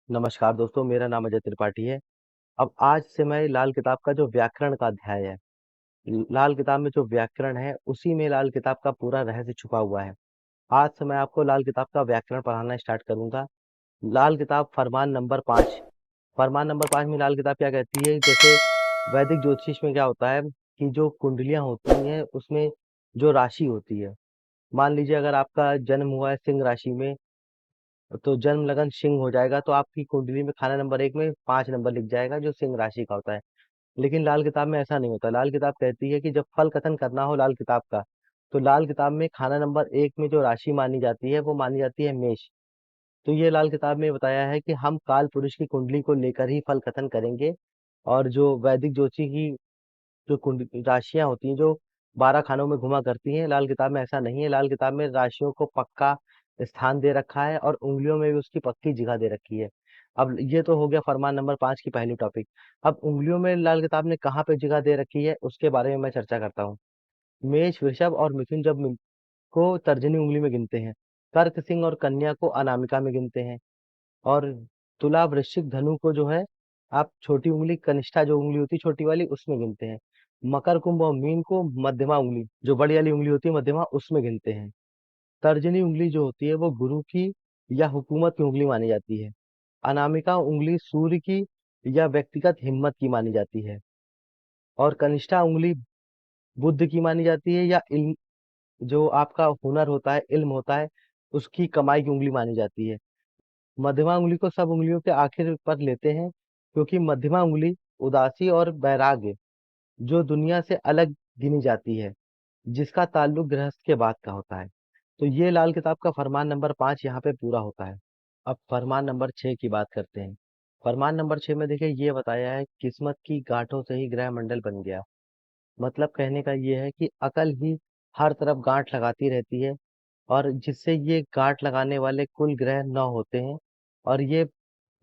नमस्कार दोस्तों, मेरा नाम अजय त्रिपाठी है। अब आज से मैं लाल किताब का जो व्याकरण का अध्याय है, लाल किताब में जो व्याकरण है, उसी में लाल किताब का पूरा रहस्य छुपा हुआ है। आज से मैं आपको लाल किताब का व्याकरण पढ़ाना स्टार्ट करूंगा। लाल किताब फरमान नंबर 5। फरमान नंबर 5 में लाल किताब क्या कहती है? जैसे वैदिक ज्योतिष में क्या होता है कि जो कुंडलियां होती हैं, उसमें जो राशि होती है, मान लीजिए अगर आपका जन्म हुआ है सिंह राशि में, तो जन्म लगन सिंह हो जाएगा, तो आपकी कुंडली में खाना नंबर 1 में 5 नंबर लिख जाएगा, जो सिंह राशि का होता है। लेकिन लाल किताब में ऐसा नहीं होता। लाल किताब कहती है कि जब फल कथन करना हो लाल किताब का, तो लाल किताब में खाना नंबर 1 में जो राशि मानी जाती है, वो मानी जाती है मेष। तो ये लाल किताब में बताया है कि हम काल पुरुष की कुंडली को लेकर ही फल कथन करेंगे। और जो वैदिक ज्योतिषी की जो कुंड राशियां होती हैं, जो 12 खानों में घुमा करती हैं, लाल किताब में ऐसा नहीं है। लाल किताब में राशियों को पक्का स्थान दे रखा है और उंगलियों में भी उसकी पक्की जगह दे रखी है। अब ये तो हो गया फरमान नंबर 5 की पहली टॉपिक। अब उंगलियों में लाल किताब ने कहाँ पे जगह दे रखी है, उसके बारे में मैं चर्चा करता हूँ। मेष, वृषभ और मिथुन जब को तर्जनी उंगली में गिनते हैं। कर्क, सिंह और कन्या को अनामिका में गिनते हैं। और तुला, वृश्चिक, धनु को जो है आप छोटी उंगली कनिष्ठा जो उंगली होती है छोटी वाली, उसमें गिनते हैं। मकर, कुंभ और मीन को मध्यमा उंगली जो बड़ी वाली उंगली होती है मध्यमा, उसमें गिनते हैं। तर्जनी उंगली जो होती है वो गुरु की या हुकूमत की उंगली मानी जाती है। अनामिका उंगली सूर्य की या व्यक्तिगत हिम्मत की मानी जाती है। और कनिष्ठा उंगली बुद्ध की मानी जाती है, या इल्म जो आपका हुनर होता है, इल्म होता है, उसकी कमाई की उंगली मानी जाती है। मध्यमा उंगली को सब उंगलियों के आखिर पर लेते हैं, क्योंकि मध्यमा उंगली उदासी और वैराग्य जो दुनिया से अलग गिनी जाती है, जिसका ताल्लुक गृहस्थ के बाद का होता है। तो ये लाल किताब का फरमान नंबर 5 यहाँ पे पूरा होता है। अब फरमान नंबर 6 की बात करते हैं। फरमान नंबर 6 में देखिए ये बताया है, किस्मत की गांठों से ही ग्रह मंडल बन गया। मतलब कहने का ये है कि अकल ही हर तरफ गांठ लगाती रहती है, और जिससे ये गांठ लगाने वाले कुल ग्रह 9 होते हैं। और ये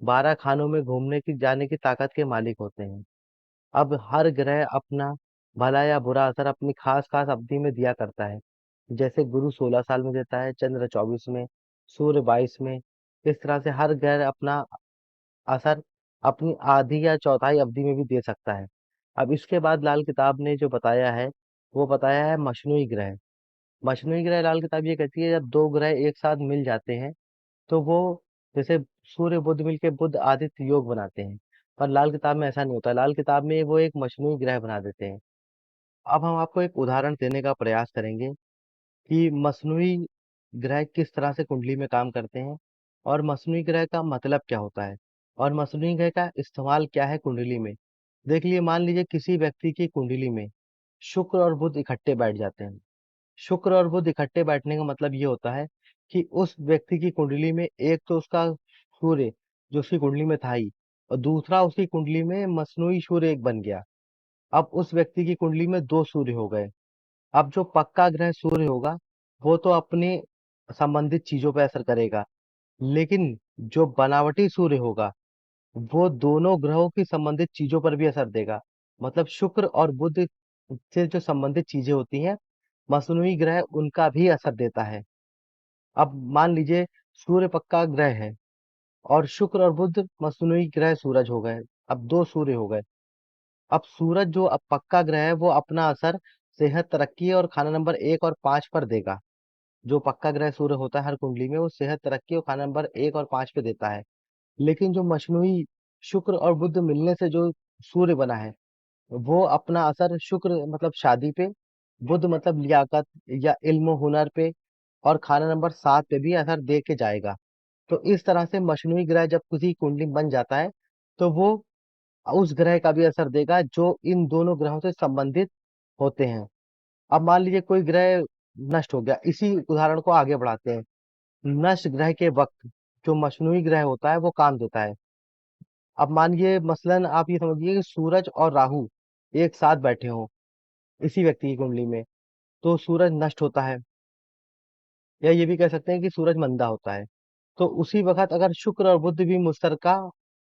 12 खानों में घूमने की जाने की ताकत के मालिक होते हैं। अब हर ग्रह अपना भला या बुरा असर अपनी खास खास अवधि में दिया करता है। जैसे गुरु 16 साल में देता है, चंद्र 24 में, सूर्य 22 में। इस तरह से हर ग्रह अपना असर अपनी आधी या चौथाई अवधि में भी दे सकता है। अब इसके बाद लाल किताब ने जो बताया है, वो बताया है मशनूई ग्रह। मशनूई ग्रह लाल किताब ये कहती है, जब दो ग्रह एक साथ मिल जाते हैं, तो वो जैसे सूर्य बुध मिलके बुध आदित्य योग बनाते हैं। पर लाल किताब में ऐसा नहीं होता। लाल किताब में वो एक मजमूई ग्रह बना देते हैं। अब हम आपको एक उदाहरण देने का प्रयास करेंगे कि मसनूई ग्रह किस तरह से कुंडली में काम करते हैं, और मसनूई ग्रह का मतलब क्या होता है, और मसनूई ग्रह का इस्तेमाल क्या है कुंडली में। देख लिए, मान लीजिए किसी व्यक्ति की कुंडली में शुक्र और बुध इकट्ठे बैठ जाते हैं। शुक्र और बुध इकट्ठे बैठने का मतलब ये होता है कि उस व्यक्ति की कुंडली में एक तो उसका सूर्य जो उसकी कुंडली में था ही, और दूसरा उसकी कुंडली में मसनूई सूर्य एक बन गया। अब उस व्यक्ति की कुंडली में दो सूर्य हो गए। अब जो पक्का ग्रह सूर्य होगा, वो तो अपने संबंधित चीजों पर असर करेगा, लेकिन जो बनावटी सूर्य होगा, वो दोनों ग्रहों की संबंधित चीजों पर भी असर देगा। मतलब शुक्र और बुध से जो संबंधित चीजें होती हैं, मसनूई ग्रह उनका भी असर देता है। अब मान लीजिए सूर्य पक्का ग्रह है, और शुक्र और बुध मसनूई ग्रह सूरज हो गए। अब दो सूर्य हो गए। अब सूरज जो अब पक्का ग्रह है, वो अपना असर सेहत, तरक्की और खाना नंबर 1 और 5 पर देगा। जो पक्का ग्रह सूर्य होता है हर कुंडली में, वो सेहत, तरक्की और खाना नंबर 1 और 5 पे देता है। लेकिन जो मसनूई शुक्र और बुध मिलने से जो सूर्य बना है, वो अपना असर शुक्र मतलब शादी पे, बुध मतलब लियाकत या इल्म हुनर पे, और खाना नंबर 7 पे भी असर दे के जाएगा। तो इस तरह से मशनूई ग्रह जब किसी कुंडली में बन जाता है, तो वो उस ग्रह का भी असर देगा जो इन दोनों ग्रहों से संबंधित होते हैं। अब मान लीजिए कोई ग्रह नष्ट हो गया, इसी उदाहरण को आगे बढ़ाते हैं। नष्ट ग्रह के वक्त जो मशनूई ग्रह होता है वो काम देता है। अब मानिए मसलन आप ये समझिए कि सूरज और राहु एक साथ बैठे हों इसी व्यक्ति की कुंडली में, तो सूरज नष्ट होता है, या ये भी कह सकते हैं कि सूरज मंदा होता है। तो उसी वक्त अगर शुक्र और बुध भी मुश्तरका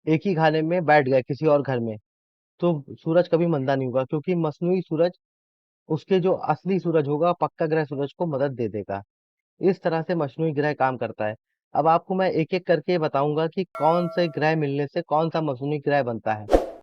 एक ही खाने में बैठ गए किसी और घर में, तो सूरज कभी मंदा नहीं होगा, क्योंकि मसनूई सूरज उसके जो असली सूरज होगा, पक्का ग्रह सूरज को मदद दे देगा। इस तरह से मसनूई ग्रह काम करता है। अब आपको मैं एक-एक करके बताऊँगा कि कौन से ग्रह मिलने से कौन-सा मसूनी ग्रह बनता है।